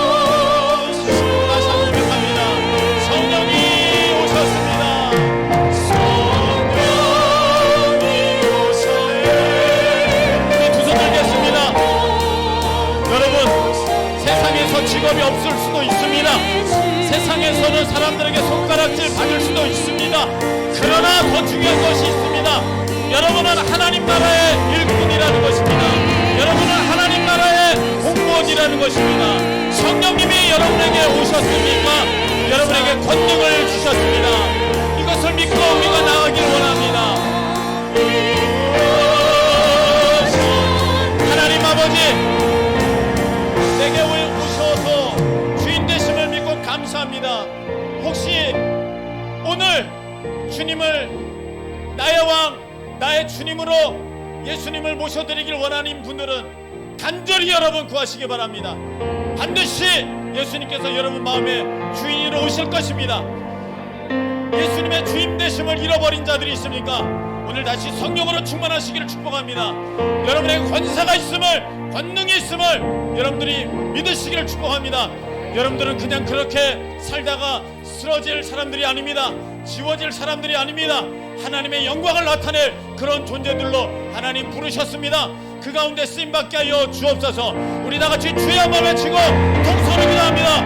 오셨네. 다시 한번 고백합니다. 성령이 오셨습니다. 성령이 오셨네. 우리 두 손 들겠습니다. 여러분, 세상에서 직업이 없을 수도 있습니다. 세상에서는 사람들에게 손가락질 받을 수도 있습니다. 그러나 더 중요한 것이 있습니다. 여러분은 하나님 나라의 일꾼이라는 것입니다. 여러분은 하나님 나라의 공무원이라는 것입니다. 성령님이 여러분에게 오셨습니까? 여러분에게 권능을 주셨습니다. 이것을 믿고 우리가 나아가길 원합니다. 하나님 아버지, 내게 오셔서 주인 되심을 믿고 감사합니다. 혹시 오늘 주님을 나의 왕, 나의 주님으로 예수님을 모셔드리길 원하는 분들은 간절히 여러분 구하시기 바랍니다. 반드시 예수님께서 여러분 마음에 주인으로 오실 것입니다. 예수님의 주인 되심을 잃어버린 자들이 있습니까? 오늘 다시 성령으로 충만하시기를 축복합니다. 여러분에게 권세가 있음을, 권능이 있음을 여러분들이 믿으시기를 축복합니다. 여러분들은 그냥 그렇게 살다가 쓰러질 사람들이 아닙니다. 지워질 사람들이 아닙니다. 하나님의 영광을 나타낼 그런 존재들로 하나님 부르셨습니다. 그 가운데 쓰임받게 하여 주옵소서. 우리 다같이 주의 한번 외치고 동서로 기도합니다.